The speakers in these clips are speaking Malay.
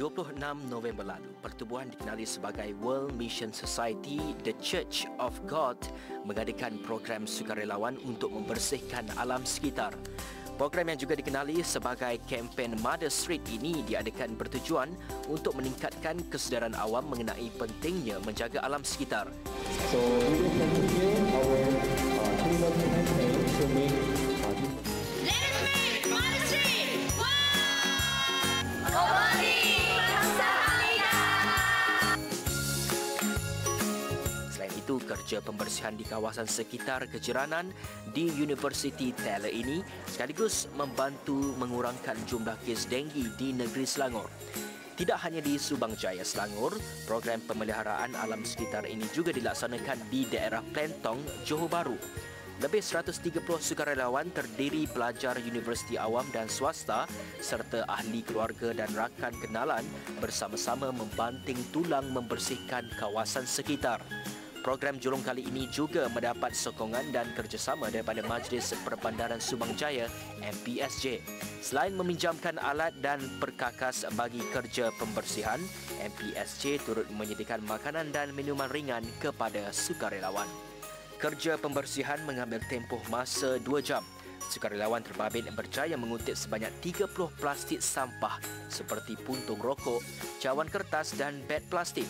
26 November lalu, pertubuhan dikenali sebagai World Mission Society, The Church of God, mengadakan program sukarelawan untuk membersihkan alam sekitar. Program yang juga dikenali sebagai kempen Mother Street ini diadakan bertujuan untuk meningkatkan kesedaran awam mengenai pentingnya menjaga alam sekitar. So we will continue our cleanup campaign to make Let us make Mother Street one! Kembali bersama. Selain itu, kerja pembersihan di kawasan sekitar kejiranan di Universiti Teller ini sekaligus membantu mengurangkan jumlah kes denggi di negeri Selangor. Tidak hanya di Subang Jaya, Selangor, program pemeliharaan alam sekitar ini juga dilaksanakan di daerah Plentong, Johor Bahru. Lebih 130 sukarelawan terdiri pelajar universiti awam dan swasta serta ahli keluarga dan rakan kenalan bersama-sama membanting tulang membersihkan kawasan sekitar. Program julung kali ini juga mendapat sokongan dan kerjasama daripada Majlis Perbandaran Subang Jaya MPSJ. Selain meminjamkan alat dan perkakas bagi kerja pembersihan, MPSJ turut menyediakan makanan dan minuman ringan kepada sukarelawan. Kerja pembersihan mengambil tempoh masa 2 jam. Sukarelawan terbabit berjaya mengutip sebanyak 30 plastik sampah seperti puntung rokok, cawan kertas dan beg plastik.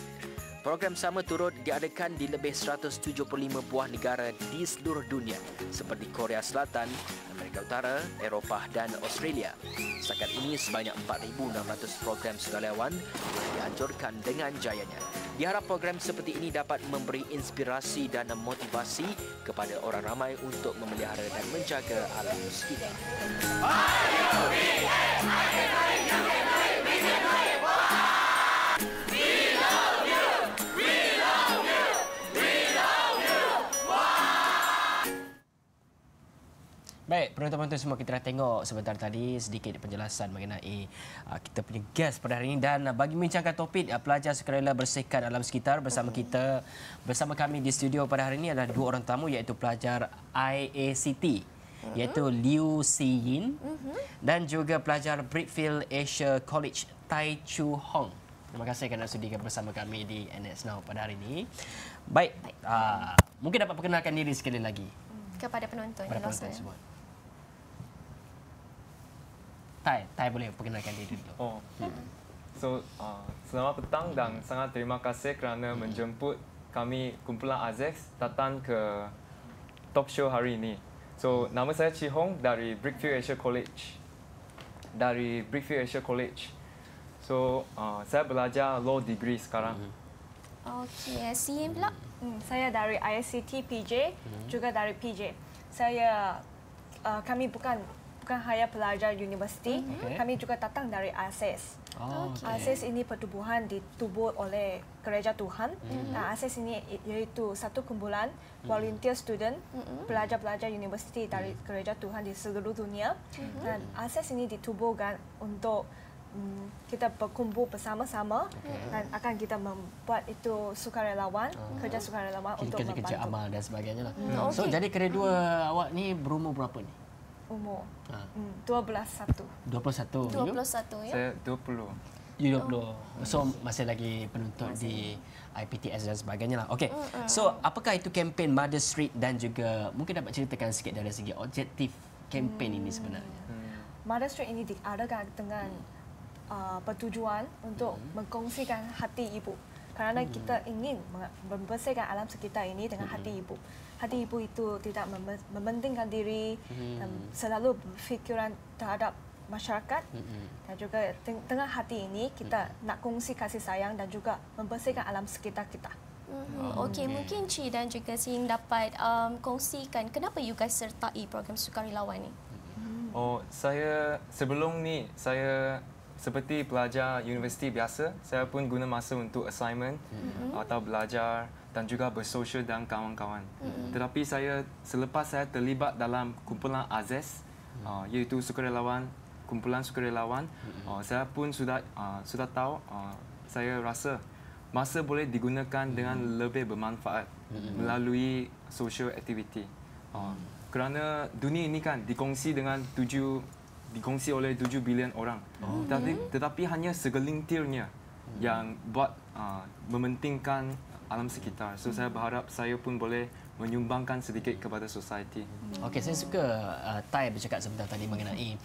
Program sama turut diadakan di lebih 175 buah negara di seluruh dunia seperti Korea Selatan, Amerika Utara, Eropah dan Australia. Setakat ini sebanyak 4,600 program sukarelawan telah dianjurkan dengan jayanya. Diharap program seperti ini dapat memberi inspirasi dan motivasi kepada orang ramai untuk memelihara dan menjaga alam sekitar. Baik, penonton-penonton semua, kita dah tengok sebentar tadi sedikit penjelasan mengenai kita punya guest pada hari ini, dan bagi membincangkan topik pelajar sukarela bersihkan alam sekitar bersama kami di studio pada hari ini adalah dua orang tamu, iaitu pelajar IACT iaitu Liu Si Yin dan juga pelajar Brickfield Asia College Tai Chu Hong. Terima kasih kerana sudikan bersama kami di NS Now pada hari ini. Baik, mungkin dapat perkenalkan diri sekali lagi kepada penonton. kepada penonton semua. Tai boleh perkenalkan diri dulu. Selamat petang dan sangat terima kasih kerana menjemput kami kumpulan AZEX datang ke talk show hari ini. So, nama saya Chi Hong dari Brickfield Asia College. So, saya belajar law degree sekarang. Okey, Si pula. Saya dari ICT PJ, juga dari PJ. Kami bukan hanya pelajar universiti, kami juga datang dari ASES. ASES ini pertubuhan ditubuh oleh Gereja Tuhan. ASES ini iaitu satu kumpulan volunteer student, pelajar-pelajar universiti dari Gereja Tuhan di seluruh dunia. Dan ASES ini ditubuhkan untuk kita berkumpul bersama-sama dan akan kita membuat itu sukarelawan, kerja sukarelawan untuk membantu. Kerja amal dan sebagainya lah. So, jadi kedua awak ni berumur berapa ni? Umur 21. 21. 21 ya. Saya 20. You 20. So, masih lagi penuntut di IPTS dan sebagainya lah. Okey. So, apakah itu kempen Mother Street dan juga mungkin dapat ceritakan sikit dari segi objektif kempen ini sebenarnya? Mother Street ini diadakan dengan bertujuan untuk mengkongsikan hati ibu. Kerana kita ingin membersihkan alam sekitar ini dengan hati ibu. Hati ibu itu tidak mementingkan diri dan selalu berfikiran terhadap masyarakat. Dan juga dengan hati ini kita nak kongsi kasih sayang dan juga membersihkan alam sekitar kita. Okey, mungkin Ci dan juga Sin dapat kongsikan kenapa you guys sertai program sukarelawan ni? Saya sebelum ni saya seperti pelajar universiti biasa, saya pun guna masa untuk assignment atau belajar dan juga bersosial dengan kawan-kawan. Tetapi selepas saya terlibat dalam kumpulan AZES, iaitu kumpulan sukarelawan, saya pun sudah tahu, saya rasa masa boleh digunakan dengan lebih bermanfaat melalui social activity. Kerana dunia ini kan dikongsi dengan 7 dikongsi oleh 7 bilion orang. Tetapi hanya segelintirnya yang buat mementingkan alam sekitar. So saya berharap saya pun boleh menyumbangkan sedikit kepada society. Okey, saya suka Tai bercakap sebentar tadi mengenai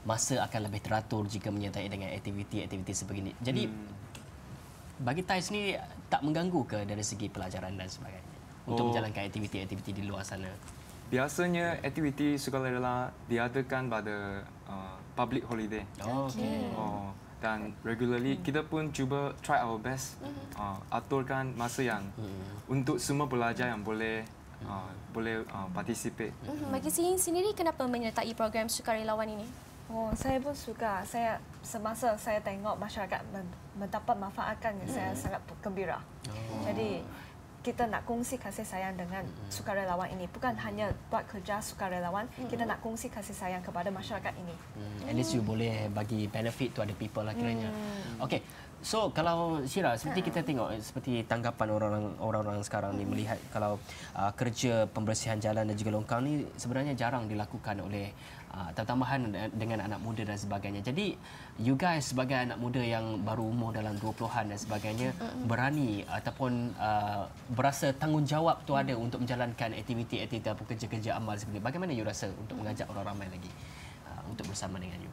masa akan lebih teratur jika menyertai dengan aktiviti-aktiviti sebegini. Jadi bagi Tai sendiri tak mengganggu ke dari segi pelajaran dan sebagainya untuk menjalankan aktiviti-aktiviti di luar sana? Biasanya aktiviti sukarela diadakan pada public holiday. Okey. Dan regularly kita pun cuba try our best aturkan masa yang untuk semua pelajar yang boleh participate. Bagi Sing sendiri, kenapa menyertai program sukarelawan ini? Saya pun suka. Semasa saya tengok masyarakat mendapat manfaatkan, saya sangat gembira. Jadi kita nak kongsi kasih sayang dengan sukarelawan ini. Bukan hanya buat kerja sukarelawan, kita nak kongsi kasih sayang kepada masyarakat ini. At least you boleh bagi benefit to other people lah kiranya. Okey. So kalau Syira, seperti kita tengok seperti tanggapan orang-orang sekarang ni melihat kalau kerja pembersihan jalan dan juga longkang ni sebenarnya jarang dilakukan oleh tambahan dengan anak muda dan sebagainya. Jadi you guys sebagai anak muda yang baru umur dalam 20-an dan sebagainya berani ataupun berasa tanggungjawab tu ada untuk menjalankan aktiviti-aktiviti atau kerja-kerja amal seperti ini. Bagaimana you rasa untuk mengajak orang ramai lagi untuk bersama dengan you?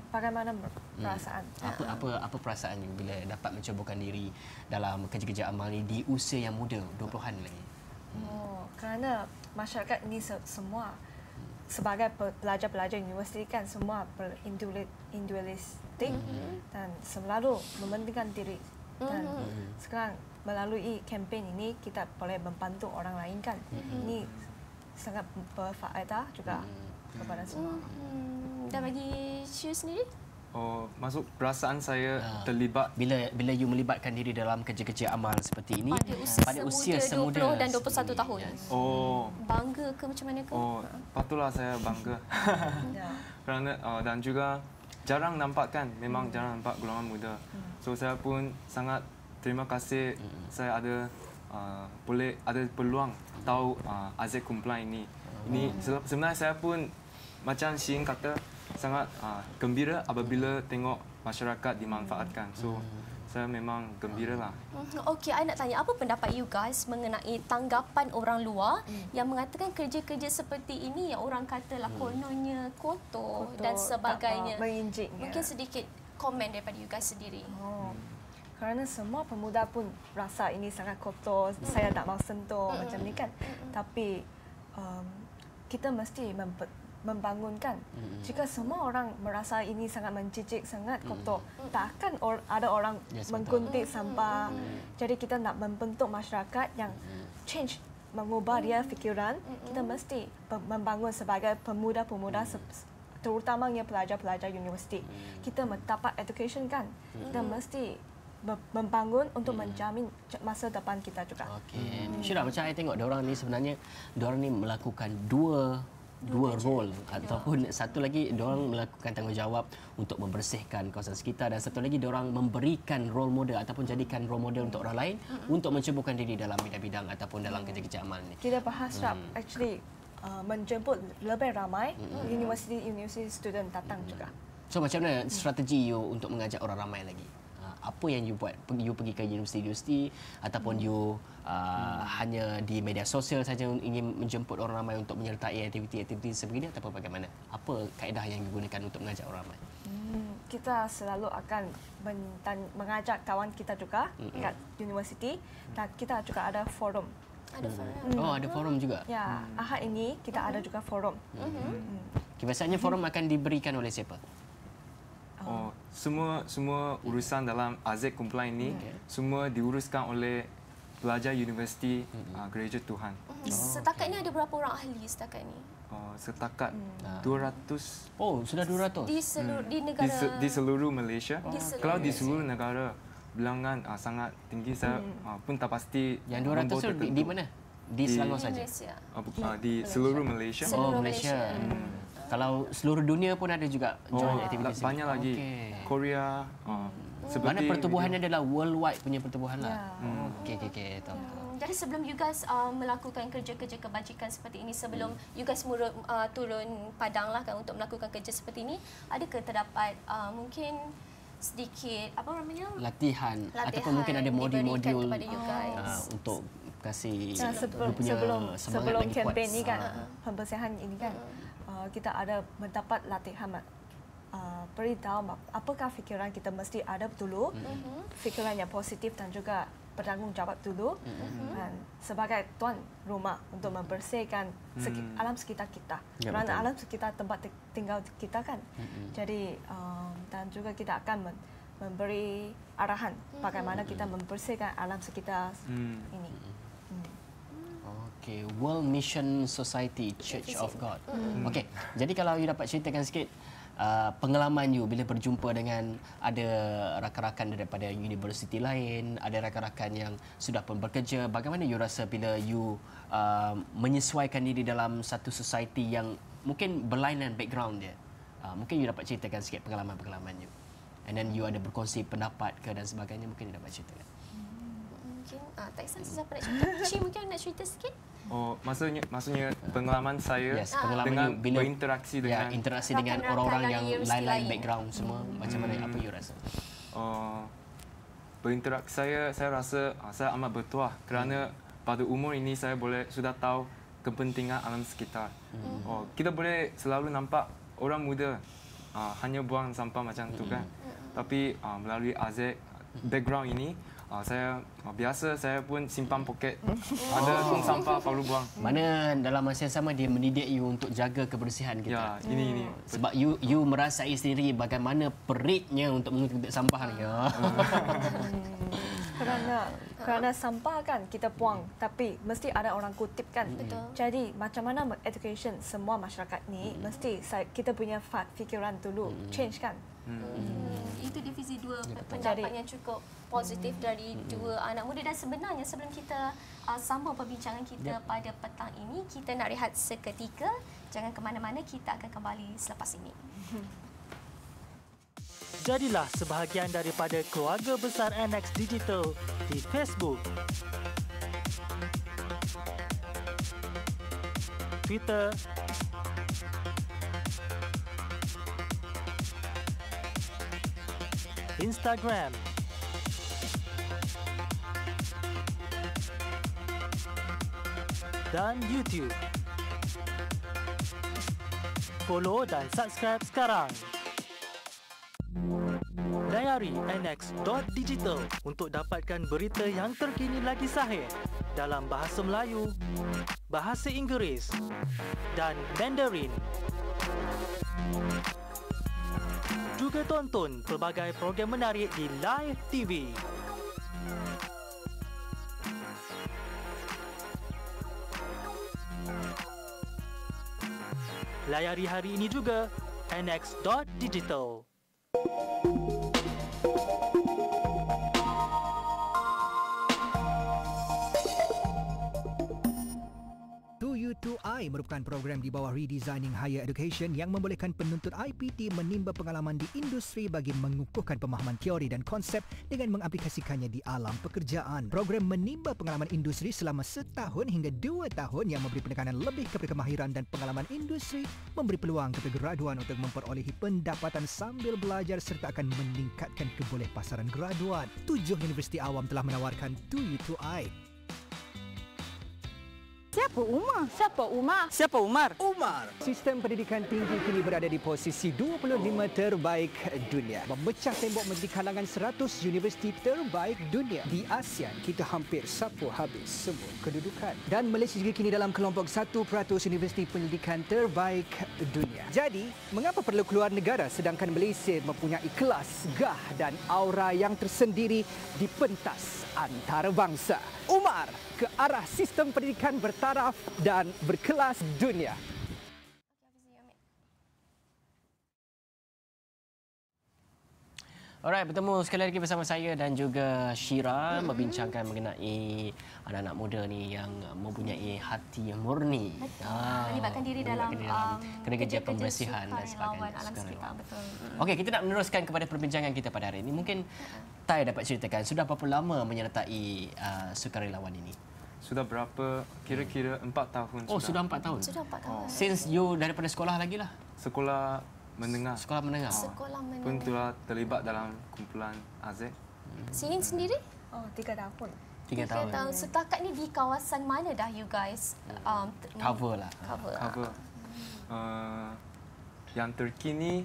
Bagaimana perasaan? Apa perasaan you bila dapat mencobakan diri dalam kerja-kerja amal ni di usia yang muda, 20-an lagi? Kerana masyarakat ini semua sebagai pelajar-pelajar universiti kan semua individualistik dan selalu mementingkan diri. Dan sekarang melalui kempen ini kita boleh membantu orang lain kan. Ini sangat berfaedah juga kepada semua. Dan bagi Shu sendiri? Masuk perasaan saya terlibat bila you melibatkan diri dalam kerja-kerja amal seperti ini pada usia semuda 20 dan 21 tahun. Bangga ke macam mana ke? Patutlah saya bangga. Kerana dan juga jarang nampak kan, memang jarang nampak golongan muda. So saya pun sangat terima kasih saya ada boleh ada peluang tahu Azek Kumpulan ini. Ini sebenarnya saya pun macam Shin kata sangat gembira apabila tengok masyarakat dimanfaatkan. So saya memang gembira lah. Okey, saya nak tanya apa pendapat you guys mengenai tanggapan orang luar yang mengatakan kerja-kerja seperti ini yang orang katalah kononnya kotor dan sebagainya. Mungkin sedikit komen daripada you guys sendiri. Kerana semua pemuda pun rasa ini sangat kotor, saya tak mau sentuh macam ni kan. Tapi kita mesti membangunkan. Jika semua orang merasa ini sangat menjijik, sangat kotor, tak akan ada orang menggunting sampah. Jadi kita nak membentuk masyarakat yang change, mengubah dia fikiran. Kita mesti membangun sebagai pemuda-pemuda, terutamanya pelajar-pelajar universiti. Kita mendapat education kan. Kita mesti membangun untuk menjamin masa depan kita juga. Okey. Syirah, macam saya tengok diorang ni sebenarnya diorang ni melakukan dua role ataupun satu lagi diorang melakukan tanggungjawab untuk membersihkan kawasan sekitar dan satu lagi diorang memberikan role model ataupun jadikan role model untuk orang lain untuk mencubakan diri dalam bidang-bidang ataupun dalam kerja-kerja amal ni. Kita berharap actually menjemput lebih ramai university student datang juga. So macam mana strategi you untuk mengajak orang ramai lagi? Apa yang you buat? You pergi ke universiti ataupun you hanya di media sosial saja ingin menjemput orang ramai untuk menyertai aktiviti-aktiviti sebegini ataupun bagaimana? Apa kaedah yang you gunakan untuk mengajak orang ramai? Kita selalu akan mengajak kawan kita juga kat universiti dan kita juga ada forum. Ada forum. Ada forum juga? Ya, Ahad ini kita ada juga forum. Biasanya forum akan diberikan oleh siapa? Semua urusan dalam Azek Kumpulan ini semua diuruskan oleh pelajar universiti Gereja Tuhan. Setakat ini ada berapa orang ahli setakat ini? Setakat 200. Oh, sudah 200. Di negara di seluruh Malaysia. Seluruh Kalau di seluruh negara bilangan sangat tinggi, saya pun tak pasti. Yang 200 tu di mana? Di Selangor saja. Di seluruh Malaysia. Malaysia. Kalau seluruh dunia pun ada juga join aktiviti banyak lagi. Korea. Mana pertubuhannya adalah worldwide punya pertubuhan lah. Okey. Tahu. Jadi sebelum you guys melakukan kerja-kerja kebajikan seperti ini, sebelum you guys turun padang lah kan untuk melakukan kerja seperti ini, adakah terdapat mungkin sedikit apa namanya latihan ataupun mungkin ada modul-modul untuk kasih sebelum kempen ini kan, pembersihan ini kan, kita ada mendapat latihan beritahu apakah fikiran kita mesti ada dulu, fikiran yang positif dan juga bertanggungjawab dulu, dan sebagai tuan rumah untuk membersihkan alam sekitar kita, kerana alam sekitar tempat tinggal kita kan. Jadi dan juga kita akan memberi arahan bagaimana kita membersihkan alam sekitar ini. Okay, World Mission Society Church of God. Okey, jadi kalau you dapat ceritakan sikit pengalaman you bila berjumpa dengan ada rakan-rakan daripada universiti lain, ada rakan-rakan yang sudah pun bekerja, bagaimana you rasa bila you menyesuaikan diri dalam satu society yang mungkin berlainan background dia? Mungkin you dapat ceritakan sikit pengalaman-pengalaman you. And then you ada berkongsi pendapat ke dan sebagainya, mungkin you dapat ceritakan. Mungkin Tyson siapa nak cerita? Cik mungkin nak cerita sikit? Oh, maksudnya pengalaman saya pengalaman dengan berinteraksi dengan interaksi dengan orang-orang yang lain-lain background semua, macam mana, apa you rasa? Berinteraksi saya rasa saya amat bertuah kerana pada umur ini saya sudah tahu kepentingan alam sekitar. Kita boleh selalu nampak orang muda hanya buang sampah macam tu kan. Tapi melalui Azek background ini, saya pun simpan poket. Ada tong sampah perlu buang. Mana dalam masa yang sama dia mendidik you untuk jaga kebersihan kita. Ya, ini. Sebab you merasai sendiri bagaimana peritnya untuk mengutip sampah ni. Kerana sampah kan kita buang, tapi mesti ada orang kutip kan. Jadi macam mana education semua masyarakat ni, mesti kita punya fikiran dulu change kan. Itu divisi dua pendapat yang cukup positif dari dua anak muda. Dan sebenarnya sebelum kita sambung perbincangan kita pada petang ini, kita nak rehat seketika. Jangan ke mana-mana, kita akan kembali selepas ini. Jadilah sebahagian daripada keluarga besar NX Digital di Facebook, Twitter, Instagram, dan YouTube. Follow dan subscribe sekarang. Layari nx.digital untuk dapatkan berita yang terkini lagi sahih dalam bahasa Melayu, bahasa Inggeris dan Mandarin. Juga tonton pelbagai program menarik di Live TV. Layari hari ini juga nx.digital. U2I merupakan program di bawah Redesigning Higher Education yang membolehkan penuntut IPT menimba pengalaman di industri bagi mengukuhkan pemahaman teori dan konsep dengan mengaplikasikannya di alam pekerjaan. Program menimba pengalaman industri selama 1 tahun hingga 2 tahun yang memberi penekanan lebih kepada kemahiran dan pengalaman industri, memberi peluang kepada graduan untuk memperolehi pendapatan sambil belajar serta akan meningkatkan kebolehpasaran graduan. 7 universiti awam telah menawarkan U2I. Siapa Umar? Siapa Umar? Siapa Umar? Umar. Sistem pendidikan tinggi kini berada di posisi 25 terbaik dunia. Memecah tembok menjadi kalangan 100 universiti terbaik dunia. Di ASEAN, kita hampir sapu habis semua kedudukan. Dan Malaysia juga kini dalam kelompok 1% universiti pendidikan terbaik dunia. Jadi, mengapa perlu keluar negara sedangkan Malaysia mempunyai kelas, gah dan aura yang tersendiri di pentas antarabangsa? Umar ke arah sistem pendidikan bertaraf dan berkelas dunia. Alright, bertemu sekali lagi bersama saya dan juga Syira membincangkan mengenai anak-anak muda ni yang mempunyai hati yang murni. Melibatkan diri dalam kerja pembersihan dan sebagainya. Alam sekitar, betul. Okey, kita nak meneruskan kepada perbincangan kita pada hari ini. Mungkin Tai dapat ceritakan sudah berapa lama menyertai sukarelawan ini? sudah berapa? Kira-kira 4 tahun. Oh, sudah 4 tahun. Sudah 4 tahun. Since you daripada sekolah lagi lah. Sekolah menengah. Sekolah menengah. Sekolah menengah. Pun telah terlibat dalam kumpulan AZ. Singing sendiri? Oh, 3 tahun. 3 tahun. Setakat ni di kawasan mana dah you guys Cover lah. Cover. Yang terkini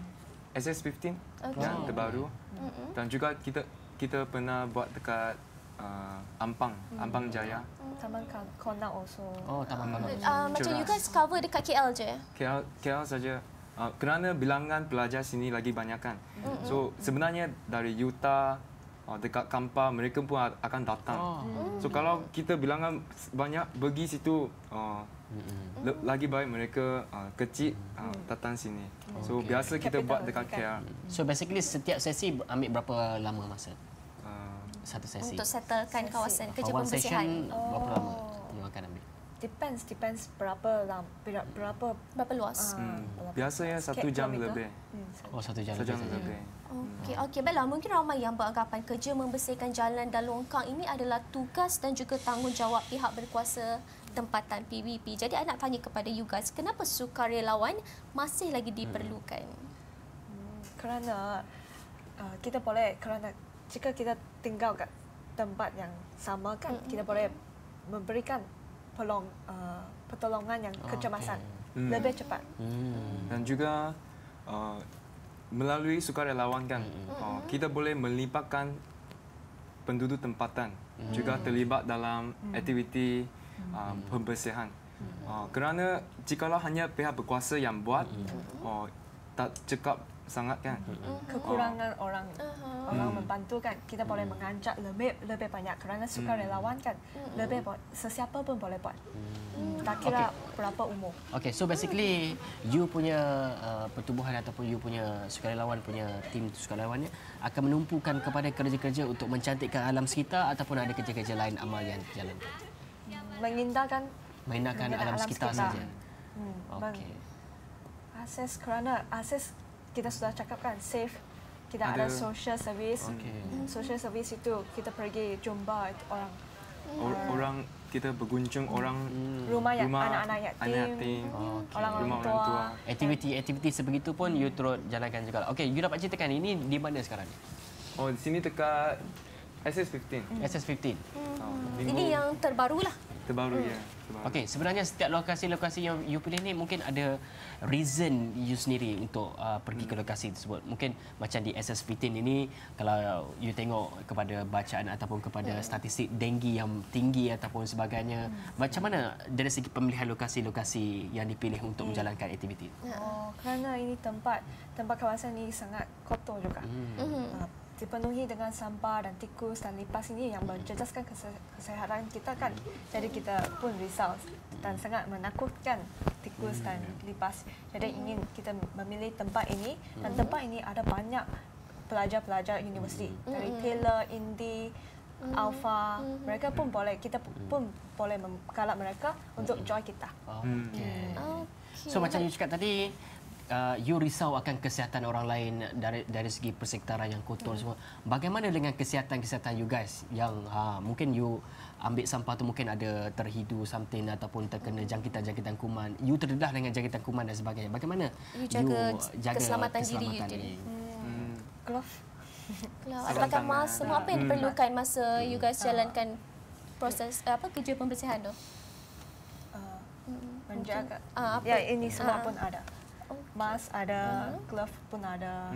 SS15 yang terbaru. Dan juga kita pernah buat dekat Ampang Jaya. Taman Kona also. Oh, Taman Kona. Macam you guys cover dekat KL je? KL saja. Kerana bilangan pelajar sini lagi banyak kan. So sebenarnya dari Utah, dekat Kampar mereka pun akan datang. So kalau kita bilangan banyak pergi situ, lagi baik mereka kecil datang sini. So biasa kita buat dekat KL. So basically setiap sesi ambil berapa lama masa? Satu sesi. Untuk settlekan kawasan kerja One pembersihan. session berapa lama you akan ambil? Depends berapa luas. Biasanya 1 jam lebih. Oh, 1 jam lebih. Okey, baiklah. Mungkin ramai yang beranggapan kerja membersihkan jalan dan longkang ini adalah tugas dan juga tanggungjawab pihak berkuasa tempatan PBB. Jadi, I nak tanya kepada you guys, kenapa sukarelawan masih lagi diperlukan? Kerana kita boleh, kerana jika kita tinggal kat tempat yang sama kan, kita boleh memberikan pertolongan yang kecemasan lebih cepat. Dan juga melalui sukarelawan kan, kita boleh melibatkan penduduk tempatan juga terlibat dalam aktiviti pembersihan. Kerana jikalau hanya pihak berkuasa yang buat, tak cekap sangat kan. Kekurangan orang membantu kan, kita boleh mengajak lebih banyak kerana sukarelawan kan, sesiapa pun boleh buat. Tak kira berapa umur. Okay, so basically you punya pertubuhan ataupun you punya sukarelawan punya tim sukarelawannya akan menumpukan kepada kerja-kerja untuk mencantikkan alam sekitar ataupun ada kerja-kerja lain amal yang jalan. Mengindahkan alam sekitar saja. Okey. Akses kerana akses kita sudah cakap kan, safe. Kita ada social service. Social service itu kita pergi jumpa orang kita bergunjung orang rumah yang anak-anak yatim, orang tua. Aktiviti sebegitu pun you turut jalankan juga. Okey, you dapat ceritakan ini di mana sekarang? Oh, di sini dekat SS15. SS15. Ini yang terbaru lah. Terbaru ya. Okey, sebenarnya setiap lokasi-lokasi yang you pilih ni mungkin ada reason you sendiri untuk pergi ke lokasi tersebut. Mungkin macam di SS15 ini, kalau you tengok kepada bacaan ataupun kepada statistik denggi yang tinggi ataupun sebagainya, macam mana dari segi pemilihan lokasi-lokasi yang dipilih untuk menjalankan aktiviti? Kerana ini tempat kawasan ini sangat kotor juga. Dipenuhi dengan sampah dan tikus dan lipas ini yang menjejaskan kesihatan kita kan. Jadi kita pun risau dan sangat menakutkan tikus dan lipas. Jadi ingin kita memilih tempat ini, dan tempat ini ada banyak pelajar-pelajar universiti dari Taylor, Indi, Alpha. Mereka pun boleh, kita pun boleh menggalak mereka untuk join kita. So macam you cakap tadi, you risau akan kesihatan orang lain dari segi persekitaran yang kotor semua. Bagaimana dengan kesihatan you guys yang mungkin you ambil sampah tu mungkin ada terhidu something ataupun terkena jangkitan kuman. You terdedah dengan jangkitan kuman dan sebagainya. Bagaimana you jaga keselamatan diri you? Glove. Apakah mask, semua apa yang diperlukan masa you guys jalankan proses kerja pembersihan tu? Menjaga. Ya, ini semua pun ada. Mask ada, glove pun ada.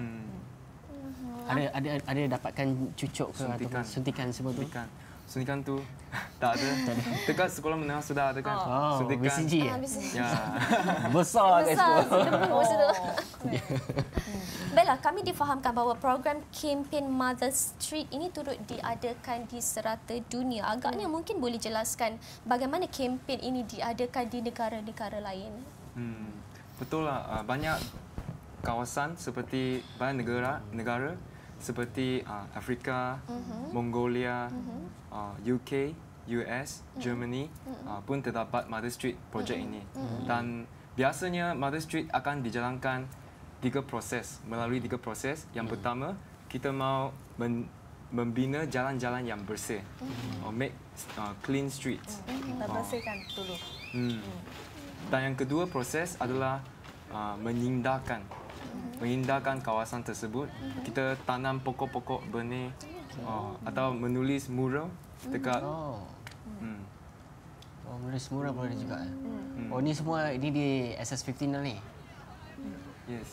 Ada dapatkan cucuk ke ataupun suntikan semua tu? Suntikan tu tak ada. Dekat sekolah menengah sudah ada kan. Suntikan. BCG ya? Ya. Besar kat situ. Baiklah, kami difahamkan bahawa program kempen Mother Street ini turut diadakan di serata dunia. Agaknya mungkin boleh jelaskan bagaimana kempen ini diadakan di negara-negara lain? Betul lah. Banyak kawasan seperti banyak negara seperti Afrika, Mongolia, UK, US, Germany pun terdapat Mother Street project ini. Dan biasanya Mother Street akan dijalankan melalui tiga proses. Yang pertama, kita mau membina jalan-jalan yang bersih, make clean streets. Membersihkan dulu. Dan yang kedua proses adalah mengindahkan kawasan tersebut. Kita tanam pokok-pokok benih atau menulis mural dekat. Menulis mural boleh juga. Oh, ni semua ini di SS15 lah ni. Yes.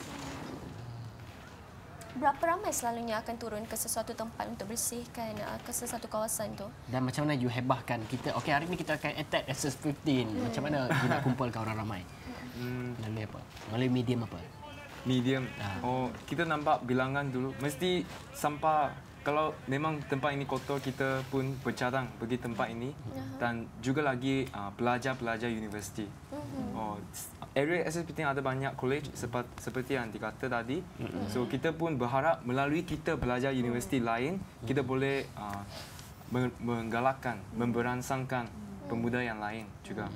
Berapa ramai selalunya akan turun ke sesuatu tempat untuk bersihkan ke sesuatu kawasan tu? Dan macam mana you hebahkan kita? Okey, hari ni kita akan attack SS15. Macam mana you nak kumpulkan orang ramai? Melalui apa? Melalui medium apa? Medium. Oh, kita nampak bilangan dulu. Mesti sampah. Kalau memang tempat ini kotor, kita pun bercadang pergi tempat ini. Dan juga lagi pelajar-pelajar universiti. Area SS15 ada banyak college seperti yang dikata tadi. So kita pun berharap melalui kita belajar universiti lain, kita boleh menggalakkan, memberangsangkan pemuda yang lain juga.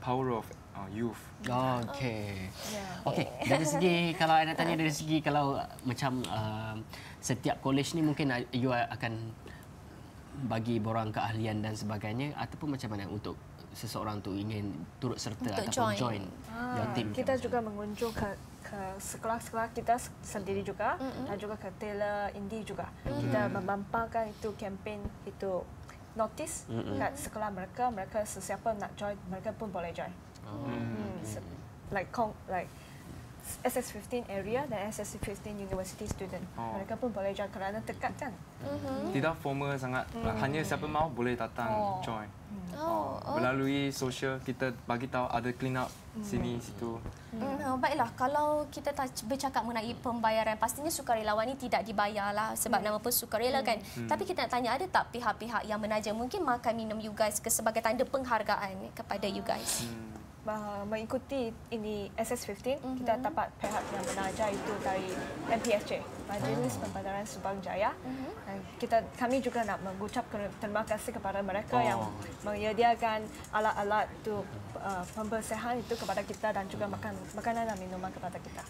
Power of youth. Okey. Okey, dari segi kalau anda tanya dari segi kalau macam setiap college ni mungkin you akan bagi borang keahlian dan sebagainya ataupun macam mana untuk seseorang tu ingin turut serta untuk ataupun join your team. Kita juga mengunjung ke sekolah-sekolah kita sendiri juga dan juga ke Taylor Indie juga. Kita memamparkan itu kempen itu notice kat sekolah mereka sesiapa nak join mereka pun boleh join. Like SS15 area dan SS15 university student. Mereka pun boleh join kerana dekat kan. Tidak formal sangat. Hanya siapa mahu boleh datang join. Melalui sosial kita bagi tahu ada clean up sini situ. Baiklah, kalau kita bercakap mengenai pembayaran, pastinya sukarelawan ini tidak dibayarlah sebab nama pun sukarela kan. Tapi kita nak tanya, ada tak pihak-pihak yang menaja mungkin makan minum you guys sebagai tanda penghargaan kepada you guys? Mengikuti ini SS15, kita dapat pihak yang menaja itu dari MPSJ, Majlis Pembandaran Subang Jaya. Kami juga nak mengucap terima kasih kepada mereka yang menyediakan alat-alat itu pembersihan itu kepada kita dan juga makanan dan minuman kepada kita.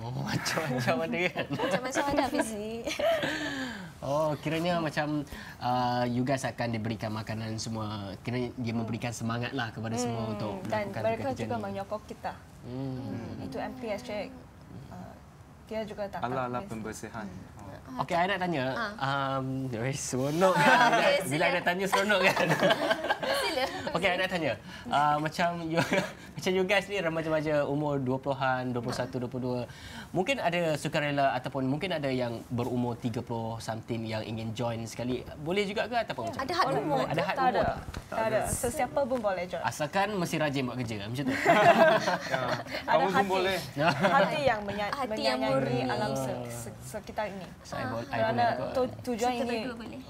Macam-macam ada kan? Macam-macam ada Fizi. Oh, kiranya macam you guys akan diberikan makanan semua. Kiranya dia memberikan semangat lah kepada semua untuk dan melakukan mereka kerja juga ni. menyokong kita. Itu MPSJ. Dia juga tak Alat-alat pembersihan. Okey, saya nak tanya. Seronok. Bila saya nak tanya seronok kan? Sila. Okey, saya nak tanya. Macam you guys ni remaja-remaja umur 20-an, 21, 22. Mungkin ada sukarela ataupun mungkin ada yang berumur 30 something yang ingin join sekali. Boleh juga ke ataupun macam? Ada had umur. Ada had tak umur. tak ada. Sesiapa pun boleh join. Asalkan mesti rajin buat kerja macam tu. Kamu pun boleh. Hati yang Hati yang menyayangi murni. alam sekitar ini. Saya boleh Kerana kot. tujuan Kita ini berdua boleh.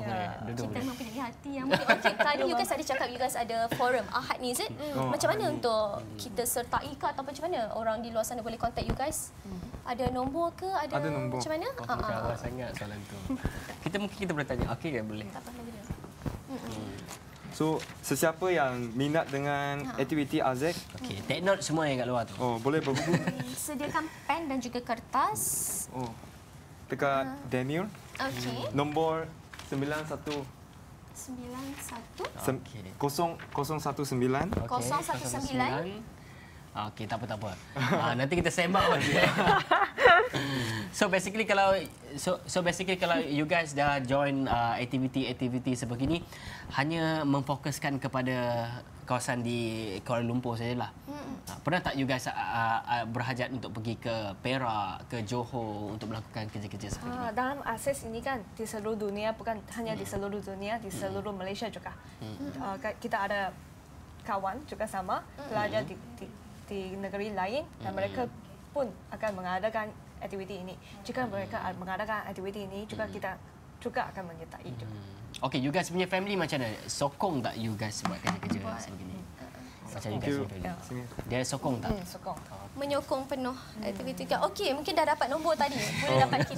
Duduk Kita boleh. mempunyai hati yang mungkin. Okey, tadi you guys ada cakap you guys ada forum Ahad ni, is it? Macam mana untuk kita sertai ke atau macam mana orang di luar sana boleh contact you guys? Ada nombor ke? Ada nombor. Macam mana? Jawab sangat soalan tu. Kita boleh tanya. Okey ke boleh? Tak apa lagi dia. So, sesiapa yang minat dengan aktiviti AZEK, Okey, take note semua yang kat luar tu. boleh berhubung. Sediakan pen dan juga kertas. Dekat Daniel, Okey. nombor 91 91 019. 019. Okey, tak apa. Nanti kita sembang lagi. So basically kalau you guys dah join aktiviti sebegini, hanya memfokuskan kepada kawasan di Kuala Lumpur sajalah. Pernah tak you guys berhajat untuk pergi ke Perak, ke Johor untuk melakukan kerja-kerja seperti ini? Dalam akses ini kan di seluruh dunia, bukan hanya di seluruh dunia, di seluruh Malaysia juga. Kita ada kawan juga sama pelajar di negeri lain dan mereka pun akan mengadakan aktiviti ini. Jika mereka mengadakan aktiviti ini juga kita juga akan menyertai juga. Okey, you guys punya family macam mana? Sokong tak you guys buat kerja-kerja sebegini? Macam you guys punya family. Dia sokong tak? Sokong. Menyokong penuh aktiviti. Okey, mungkin dah dapat nombor tadi. Boleh dapat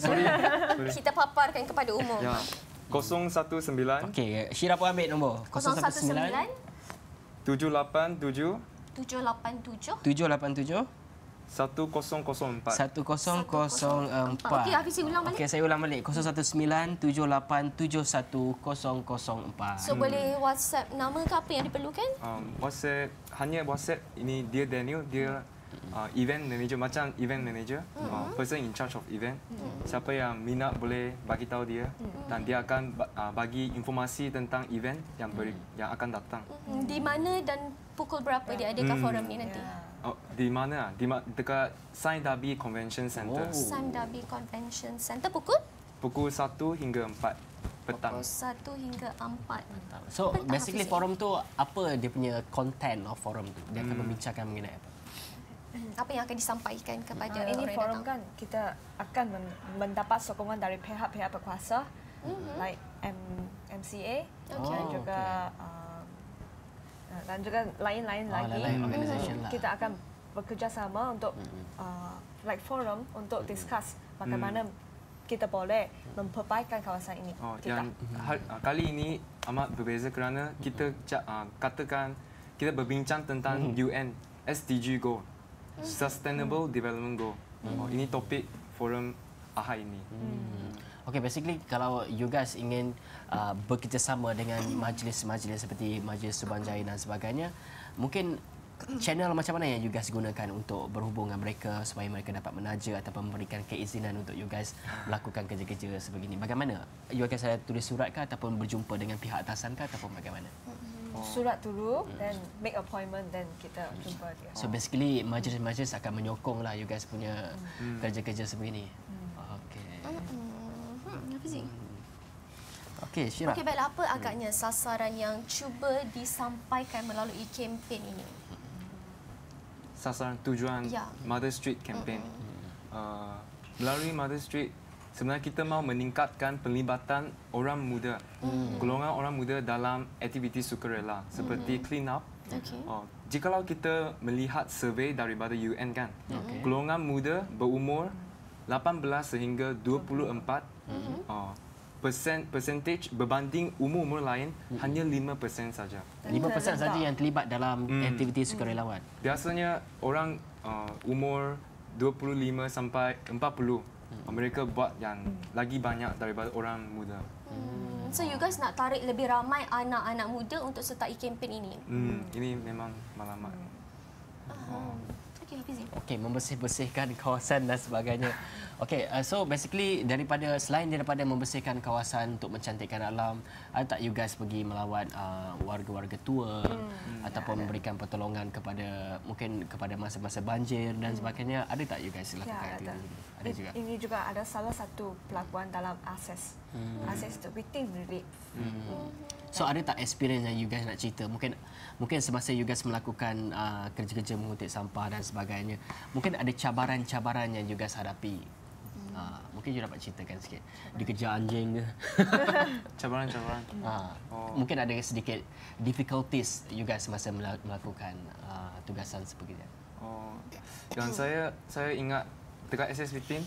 kita paparkan kepada umum. Ya. 019 Okey, Syira pun ambil nombor. 019 787 787 787 1004. 1004. Okey, Hafiz ulang balik. Okey, saya ulang balik. 019787104. So boleh WhatsApp nama ke apa yang diperlukan? WhatsApp ini dia Daniel, dia event manager, macam event manager, person in charge of event. Siapa yang minat boleh bagi tahu dia dan dia akan bagi informasi tentang event yang akan datang. Di mana dan pukul berapa dia adakan forum ni nanti? Di mana? Dekat Sime Darby Convention Center. Sime Darby Convention Center pukul 1 hingga 4 petang. Pukul 1 hingga 4. So basically forum tu apa dia punya content of forum tu? Dia akan membincangkan mengenai apa? Apa yang akan disampaikan kepada ini orang yang forum datang? kan kita akan mendapat sokongan dari pihak-pihak berkuasa like MCA dan juga lain-lain lagi. Kita akan bekerjasama untuk like forum untuk discuss bagaimana kita boleh memperbaikkan kawasan ini. Kali ini amat berbeza kerana kita katakan kita berbincang tentang UN SDG Goal, Sustainable Development Goal. Ini topik forum ahad ini. Okay, basically kalau you guys ingin bekerjasama dengan majlis-majlis seperti Majlis Suruhanjaya dan sebagainya, mungkin channel macam mana yang you guys gunakan untuk berhubung dengan mereka supaya mereka dapat menaja ataupun memberikan keizinan untuk you guys melakukan kerja-kerja sebegini? Bagaimana? You guys ada tulis surat ke ataupun berjumpa dengan pihak atasan ke ataupun bagaimana? Surat dulu dan make appointment dan kita jumpa dia. So basically majlis-majlis akan menyokong lah you guys punya kerja-kerja sebegini. Okey, Syirah. Okey, baiklah, apa agaknya sasaran yang cuba disampaikan melalui kempen ini? Sasaran tujuan Mother Street campaign. Melalui Mother Street, sebenarnya kita mahu meningkatkan pelibatan orang muda, golongan orang muda dalam aktiviti sukarela seperti clean up. Jikalau kita melihat survei daripada UN kan, golongan muda berumur 18 sehingga 24 percentage berbanding umur lain hanya 5% saja. 5% saja yang terlibat dalam aktiviti sukarelawan. Biasanya orang umur 25 sampai 40 mereka buat yang lagi banyak daripada orang muda. So you guys nak tarik lebih ramai anak-anak muda untuk sertai kempen ini? Ini memang malamat. Okey, membersih-bersihkan kawasan dan sebagainya. Okey, so basically selain daripada membersihkan kawasan untuk mencantikkan alam, ada tak you guys pergi melawat warga-warga tua ataupun memberikan pertolongan kepada masa-masa banjir dan sebagainya? Ada tak you guys lakukan itu? Ada juga. Ini juga ada salah satu pelakuan dalam ASES. ASES itu victim relief. So ada tak experience yang you guys nak cerita? Mungkin semasa you guys melakukan kerja-kerja mengutip sampah dan sebagainya, mungkin ada cabaran-cabaran yang you guys hadapi. Mungkin you dapat ceritakan sikit. Dikejar anjing ke? Cabaran-cabaran. Mungkin ada sedikit difficulties you guys semasa melakukan tugasan seperti itu. Dan saya ingat dekat SS15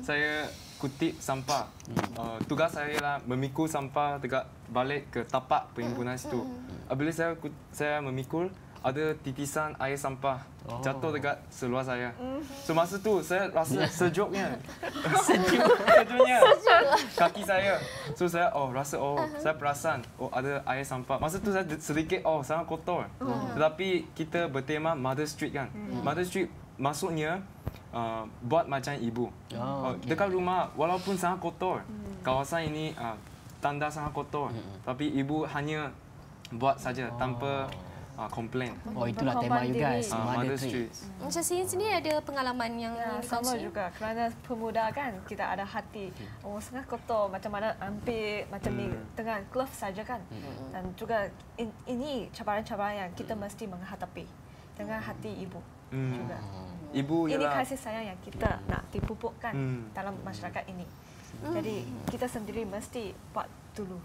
saya kutip sampah. Tugas saya ialah memikul sampah dekat balik ke tapak perhimpunan situ. Apabila saya memikul, ada titisan air sampah jatuh dekat seluar saya. So masa tu saya rasa sejuknya. Sejuknya kaki saya. So saya saya perasan ada air sampah. Masa tu saya sedikit sangat kotor. Tetapi kita bertema Mother Street kan. Mother Street maksudnya buat macam ibu. Dekat rumah walaupun sangat kotor, kawasan ini tanda sangat kotor, tapi ibu hanya buat saja tanpa komplain. Itulah tema you guys, Mother Street. Macam sini ada pengalaman yang sama juga kerana pemuda kan kita ada hati sangat kotor, macam mana ambil macam ni dengan glove saja kan. Dan juga ini cabaran-cabaran yang kita mesti menghadapi dengan hati ibu juga. Ini kasih sayang yang kita nak dipupukkan dalam masyarakat ini. Jadi kita sendiri mesti buat dulu.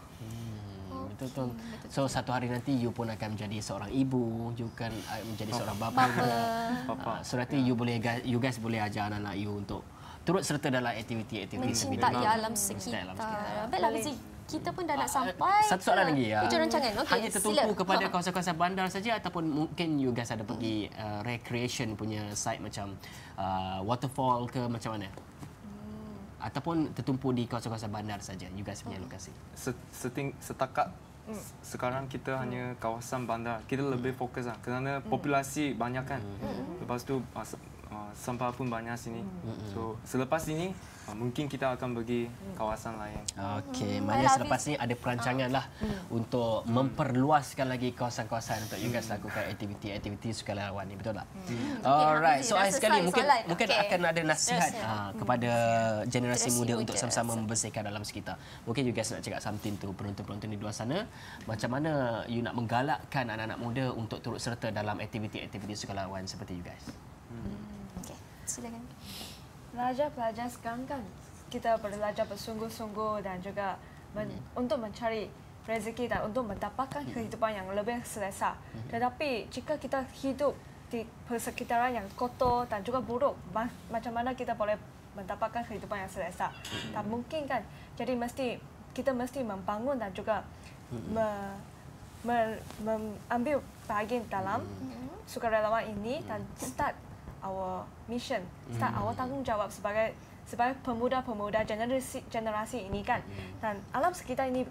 Betul. So satu hari nanti you pun akan menjadi seorang ibu, you kan menjadi seorang bapa. So nanti you guys boleh ajar anak-anak you untuk turut serta dalam aktiviti-aktiviti mencintai alam sekitar. Baiklah, Fizi. kita pun dah nak sampai. Satu soalan lagi ya. Hujung rancangan. Okey, hanya tertumpu kepada kawasan-kawasan bandar saja ataupun mungkin you guys ada pergi recreation punya site macam waterfall ke macam mana? Ataupun tertumpu di kawasan-kawasan bandar saja you guys punya lokasi? Setakat sekarang kita hanya kawasan bandar. Kita lebih fokus lah kerana populasi banyak kan. Lepas tu sampah pun banyak sini. So selepas ini mungkin kita akan pergi kawasan lain. Okey, maknanya selepas ini ada perancangan lah untuk memperluaskan lagi kawasan-kawasan untuk you guys lakukan aktiviti-aktiviti sukarelawan ni, betul tak? Alright, so akhir sekali mungkin akan ada nasihat kepada generasi muda untuk sama-sama membersihkan alam sekitar. Mungkin you guys nak cakap something tu penonton-penonton di luar sana, macam mana you nak menggalakkan anak-anak muda untuk turut serta dalam aktiviti-aktiviti sukarelawan seperti you guys? Okey, silakan. Pelajar-pelajar sekarang kan kita belajar bersungguh-sungguh dan juga untuk mencari rezeki dan untuk mendapatkan kehidupan yang lebih selesa. Tetapi jika kita hidup di persekitaran yang kotor dan juga buruk, macam mana kita boleh mendapatkan kehidupan yang selesa? Tak mungkin kan. Jadi kita mesti membangun dan juga mengambil bahagian dalam sukarelawan ini dan start our mission, start our tanggungjawab sebagai pemuda-pemuda generasi ini kan. Dan alam sekitar ini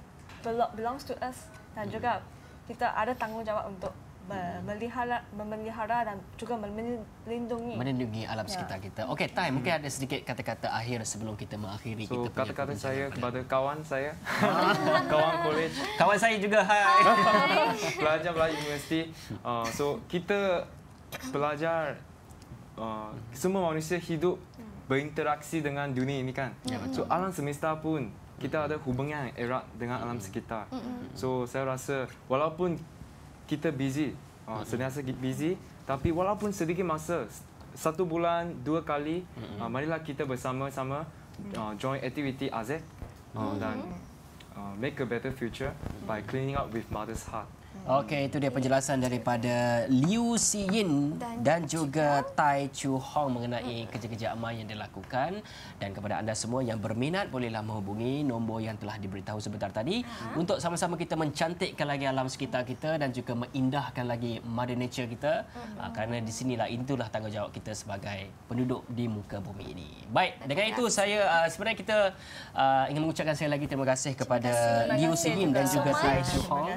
belongs to us dan juga kita ada tanggungjawab untuk memelihara dan juga melindungi alam sekitar kita. Okey, Tay, mungkin ada sedikit kata-kata akhir sebelum kita mengakhiri kita punya kata-kata saya kepada kawan saya, kawan kolej, kawan saya juga, hai. Pelajar-pelajar universiti. So kita pelajar, semua manusia hidup berinteraksi dengan dunia ini kan. So alam semesta pun kita ada hubungan erat dengan alam sekitar. So saya rasa walaupun kita busy, sentiasa busy, tapi walaupun sedikit masa, 1 bulan 2 kali, marilah kita bersama-sama join activity AZEC dan make a better future by cleaning up with mother's heart. Okey, itu dia penjelasan daripada Liu Siyin dan juga Tai Chu Hong mengenai kerja-kerja amal yang dilakukan. Dan kepada anda semua yang berminat, bolehlah menghubungi nombor yang telah diberitahu sebentar tadi untuk sama-sama kita mencantikkan lagi alam sekitar kita dan juga mengindahkan lagi Mother Nature kita. Kerana di sinilah itulah tanggungjawab kita sebagai penduduk di muka bumi ini. Baik, dengan itu saya sebenarnya kita ingin mengucapkan sekali lagi terima kasih kepada Liu Siyin dan juga Tai Chu Hong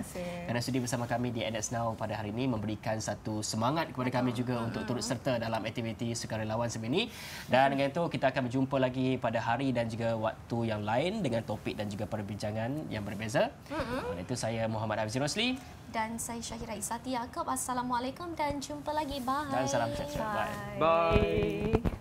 kerana sudi bersama kami di NX Now pada hari ini, memberikan satu semangat kepada kami juga untuk turut serta dalam aktiviti sukarelawan seperti ini. Dan dengan itu kita akan berjumpa lagi pada hari dan juga waktu yang lain dengan topik dan juga perbincangan yang berbeza. Itu saya Muhammad Hafizul Rosli dan saya Syahira Isati Yaakob. Assalamualaikum dan jumpa lagi. Bye. Dan salam sejahtera. Bye.